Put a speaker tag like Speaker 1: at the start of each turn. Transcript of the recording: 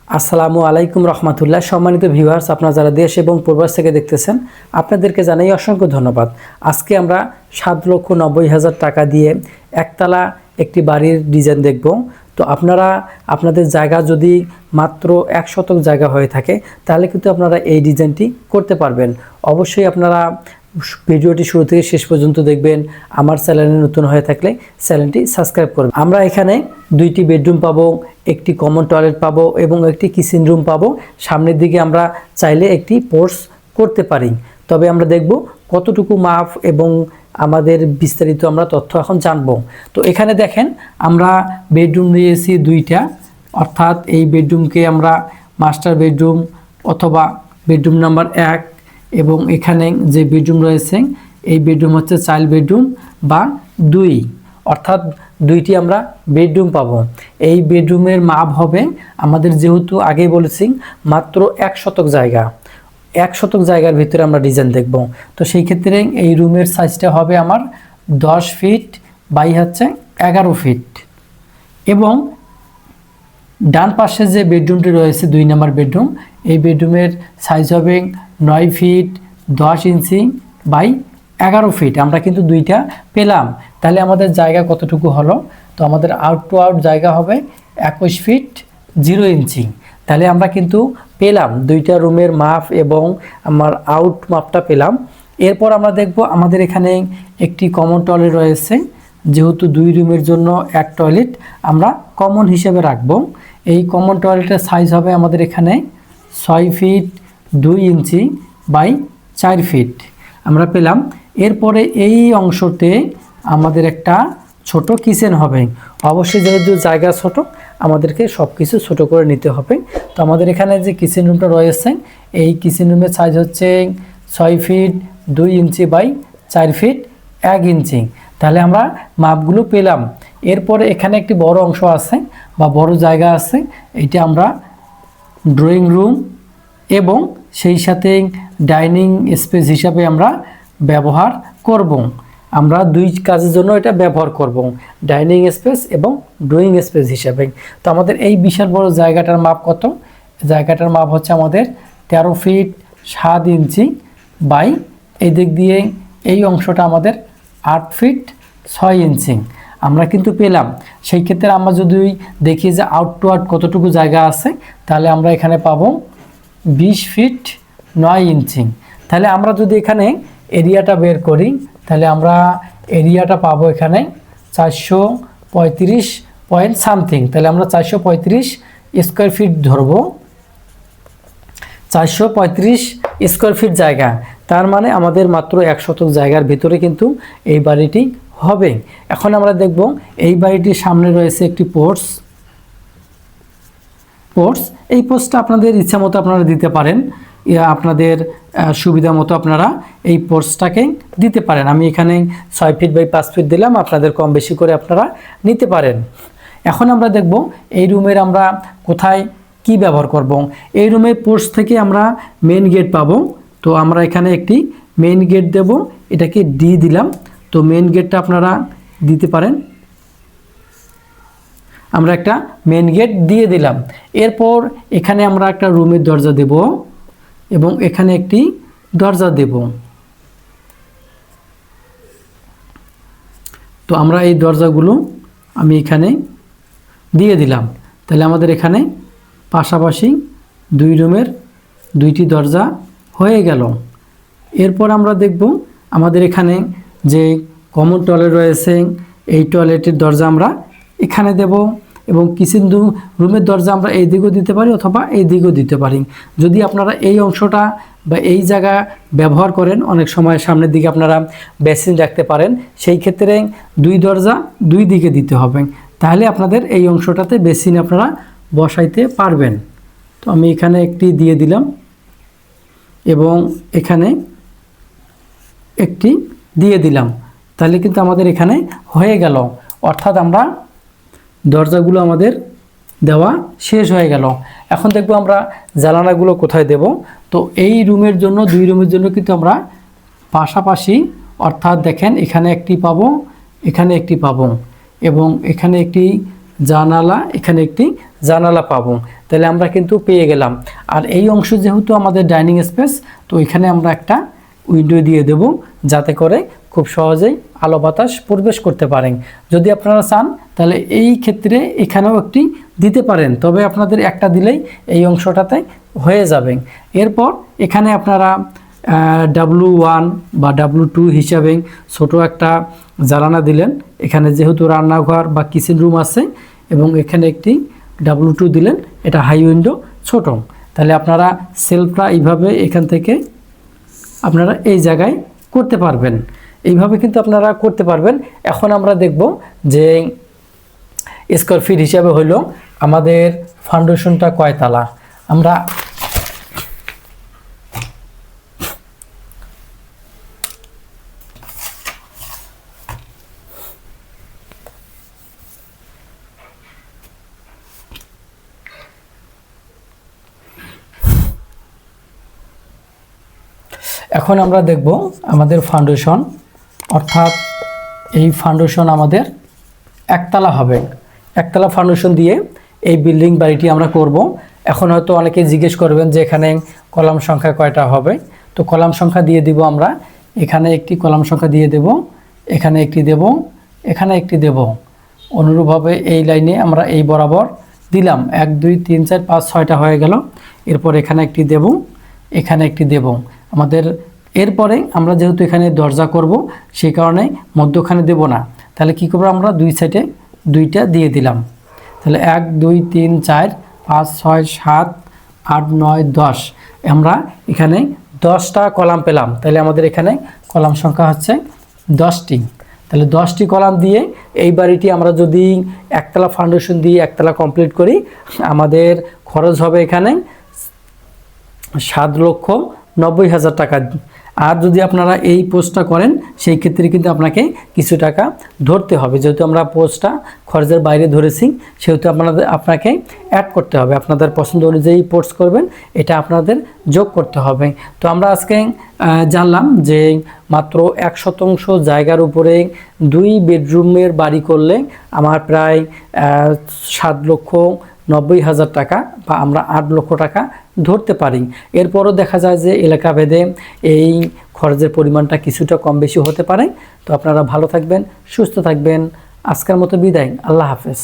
Speaker 1: আসসালামু আলাইকুম রহমতুল্লাহ। সম্মানিত ভিউয়ার্স, আপনারা যারা দেশ এবং প্রবাস থেকে দেখতেছেন আপনাদেরকে জানাই অসংখ্য ধন্যবাদ। আজকে আমরা 7,90,000 টাকা দিয়ে একতলা একটি বাড়ির ডিজাইন দেখব। তো আপনারা আপনাদের জায়গা যদি মাত্র 1 শতক জায়গা হয়ে থাকে তাহলে কিন্তু আপনারা এই ডিজাইনটি করতে পারবেন। অবশ্যই আপনারা ভিডিওটি শুরু থেকে শেষ পর্যন্ত দেখবেন। আমার চ্যানেলে নতুন হয়ে থাকলে চ্যানেলটি সাবস্ক্রাইব করবেন। আমরা এখানে 2টি বেডরুম পাবো, একটি কমন টয়লেট পাবো এবং একটি কিচেন রুম পাবো। সামনের দিকে আমরা চাইলে একটি পোর্চ করতে পারি। তবে আমরা দেখব কতটুকু মাপ এবং আমাদের বিস্তারিত আমরা তথ্য এখন জানবো। তো এখানে দেখেন আমরা বেডরুম নিয়েছি 2টা, অর্থাৎ এই বেডরুমকে আমরা মাস্টার বেডরুম অথবা বেডরুম নাম্বার 1 এবং এখানে যে বেডরুম রয়েছে এই বেডরুম হচ্ছে চাইল্ড বেডরুম বা 2, অর্থাৎ 2টি আমরা বেডরুম পাবো। এই বেডরুমের মাপ হবে আমাদের, যেহেতু আগেই বলেছি, মাত্র 1 শতক জায়গা। 1 শতক জায়গার ভিতরে আমরা ডিজাইন দেখব। তো সেই ক্ষেত্রে এই রুমের সাইজটা হবে আমার 10 ফিট বাই হচ্ছে 11 ফিট এবং ডান পাশে যে বেডরুমটি রয়েছে 2 নম্বর বেডরুম, এই বেডরুমের সাইজ হবে 9 ফিট 10 ইঞ্চি বাই 11 ফিট। আমরা কিন্তু 2টা পেলাম। তাহলে আমাদের জায়গা কতটুকু হলো? তো আমাদের আউট টু আউট জায়গা হবে 21 ফিট 0 ইঞ্চি। তাহলে আমরা কিন্তু পেলাম 2টা রুমের মাপ এবং আমার আউট মাপটা পেলাম। এরপর আমরা দেখব আমাদের এখানে একটি কমন টয়লেট রয়েছে। যেহেতু 2 রুমের জন্য 1 টয়লেট আমরা কমন হিসেবে রাখব। এই কমন টয়লেটের সাইজ হবে আমাদের এখানে 6 ফিট 2 ইঞ্চি বাই 4 ফিট আমরা পেলাম। এরপরে এই অংশতে আমাদের একটা ছোট কিচেন হবে। অবশ্যই যেহেতু জায়গা ছোট আমাদেরকে সব কিছু ছোটো করে নিতে হবে। তো আমাদের এখানে যে কিচেন রুমটা রয়েছে এই কিচেন রুমের সাইজ হচ্ছে 6 ফিট 2 ইঞ্চি বাই 4 ফিট 1 ইঞ্চি। তাহলে আমরা মাপগুলো পেলাম। এরপরে এখানে একটি বড় অংশ আছে বা বড় জায়গা আছে, এটা আমরা ড্রয়িং রুম এবং সেই সাথে ডাইনিং স্পেস হিসাবে আমরা ব্যবহার করব। আমরা 2 কাজের জন্য এটা ব্যবহার করব, ডাইনিং স্পেস এবং ড্রয়িং স্পেস হিসাবে। তো আমাদের এই বিশাল বড় জায়গাটার মাপ কত? জায়গাটার মাপ হচ্ছে আমাদের 13 ফিট 7 ইঞ্চি বাই এই দিক দিয়ে এই অংশটা আমাদের 8 ফিট 6 ইঞ্চি আমরা কিন্তু পেলাম। সেই ক্ষেত্রে আমরা যদি দেখি যে আউট টু আউট কতটুকু জায়গা আছে, তাহলে আমরা এখানে পাবো 20 ফিট 9 ইঞ্চি। তাহলে আমরা যদি এখানে এরিয়াটা বের করি তাহলে আমরা এরিয়াটা পাবো এখানে 435 পয়েন্ট সামথিং। তাহলে আমরা 435 স্কোয়ার ফিট ধরবো, 435 স্কোয়ার ফিট জায়গা। তার মানে আমাদের মাত্র 1 শতক জায়গার ভিতরে কিন্তু এই বাড়িটি হবে। এখন আমরা দেখব এই বাড়িটির সামনে রয়েছে একটি পোর্চ। এই পোর্চটা আপনাদের ইচ্ছা মতো আপনারা দিতে পারেন, আপনাদের সুবিধা মতো আপনারা এই পোর্চটাকে দিতে পারেন। আমি এখানে 6 ফিট বাই 5 ফিট দিলাম, আপনাদের কম বেশি করে আপনারা নিতে পারেন। এখন আমরা দেখব এই রুমের আমরা কোথায় কি ব্যবহার করব। এই রুমের পোর্চ থেকে আমরা মেন গেট পাবো। তো আমরা এখানে একটি মেন গেট দেব, এটাকে ডি দিলাম। তো মেন গেটটা আপনারা দিতে পারেন। আমরা একটা মেন গেট দিয়ে দিলাম। এরপর এখানে আমরা একটা রুমের দরজা দেব এবং এখানে একটি দরজা দেব। তো আমরা এই দরজাগুলো আমি এখানে দিয়ে দিলাম। তাহলে আমাদের এখানে পাশাপাশি 2 রুমের 2টি দরজা হয়ে গেল। এরপর আমরা দেখব আমাদের এখানে যে কমন টয়লেট রয়েছে এই টয়লেটের দরজা আমরা এখানে দেব এবং কিচেন রুমের দরজা আমরা এই দিকেও দিতে পারি অথবা এই দিকেও দিতে পারি। যদি আপনারা এই অংশটা বা এই জায়গা ব্যবহার করেন, অনেক সময় সামনের দিকে আপনারা বেসিন রাখতে পারেন, সেই ক্ষেত্রে 2 দরজা 2 দিকে দিতে হবে। তাহলে আপনাদের এই অংশটাতে বেসিন আপনারা বসাইতে পারবেন। তো আমি এখানে একটি দিয়ে দিলাম এবং এখানে একটি দিয়ে দিলাম। তাহলে কিন্তু আমাদের এখানে হয়ে গেল, অর্থাৎ আমরা দরজাগুলো আমাদের দেওয়া শেষ হয়ে গেল। এখন দেখব আমরা জানালাগুলো কোথায় দেব। তো এই রুমের জন্য 2 রুমের জন্য কিন্তু আমরা পাশাপাশি, অর্থাৎ দেখেন এখানে একটি পাবো, এখানে একটি পাবো এবং এখানে একটি জানালা, এখানে একটি জানালা পাবো। তাহলে আমরা কিন্তু পেয়ে গেলাম। আর এই অংশ যেহেতু আমাদের ডাইনিং স্পেস, তো এখানে আমরা একটা উইন্ডো দিয়ে দেব, যাতে করে খুব সহজেই আলো বাতাস প্রবেশ করতে পারেন। যদি আপনারা চান তাহলে এই ক্ষেত্রে এখানেও একটি দিতে পারেন, তবে আপনাদের একটা দিলেই এই অংশটাতে হয়ে যাবে। এরপর এখানে আপনারা W1 বা W2 হিসাবে ছোট একটা জানালা দিলেন। এখানে যেহেতু রান্নাঘর বা কিচেন রুম আছে, এবং এখানে একটি W2 দিলেন, এটা হাই উইন্ডো ছোট। তাহলে আপনারা সেলফটা এইভাবে এখান থেকে আপনারা এই জায়গায় করতে পারবেন, এইভাবে কিন্তু আপনারা করতে পারবেন। এখন আমরা দেখব যে স্কোয়ার ফিট হিসাবে হলো আমাদের ফাউন্ডেশনটা কয়তলা। আমরা এখন আমরা দেখব আমাদের ফাউন্ডেশন, অর্থাৎ এই ফাউন্ডেশন আমাদের একতলা হবে। একতলা ফাউন্ডেশন দিয়ে এই বিল্ডিং বাড়িটি আমরা করব। এখন হয়তো অনেকে জিজ্ঞেস করবেন যে এখানে কলাম সংখ্যা কয়টা হবে। তো কলাম সংখ্যা দিয়ে দিব আমরা, এখানে একটি কলাম সংখ্যা দিয়ে দেব, এখানে একটি দেব, এখানে একটি দেব। অনুরূপভাবে এই লাইনে আমরা এই বরাবর দিলাম, 1 2 3 4 5 6টা হয়ে গেল। এরপর এখানে একটি দেব, এখানে একটি দেব আমাদের। এরপরে আমরা যেহেতু এখানে দরজা করব, সেই কারণে মধ্যখানে দেব না। তাহলে কি করব, আমরা দুই সাইডে দুইটা দিয়ে দিলাম। তাহলে 1 2 3 4 5 6 7 8 9 10, আমরা এখানে 10টা কলাম পেলাম। তাহলে আমাদের এখানে কলাম সংখ্যা হচ্ছে 10টি। তাহলে 10টি কলাম দিয়ে এই বাড়িটি আমরা যদি একতলা ফাউন্ডেশন দিয়ে একতলা কমপ্লিট করি, আমাদের খরচ হবে এখানে 7,90,000 টাকা। আর যদি আপনারা এই পোস্টটা করেন, সেই ক্ষেত্রে কিন্তু আপনাকে কিছু টাকা ধরতে হবে। যেহেতু আমরা পোস্টটা খরচের বাইরে ধরেছি, সেহেতু আপনাকে অ্যাড করতে হবে। আপনাদের পছন্দ অনুযায়ী পোস্ট করবেন, এটা আপনাদের যোগ করতে হবে। তো আমরা আজকে জানলাম যে মাত্র 1% জায়গার উপরে 2 বেডরুমের বাড়ি করলে আমার প্রায় 7,90,000 টাকা বা আমরা 8 লক্ষ টাকা ধরতে পারি। এরপরও দেখা যায় যে এলাকা ভেদে এই খরচের পরিমাণটা কিছুটা কম বেশি হতে পারে। তো আপনারা ভালো থাকবেন, সুস্থ থাকবেন। আজকের মতো বিদায়, আল্লাহ হাফেজ।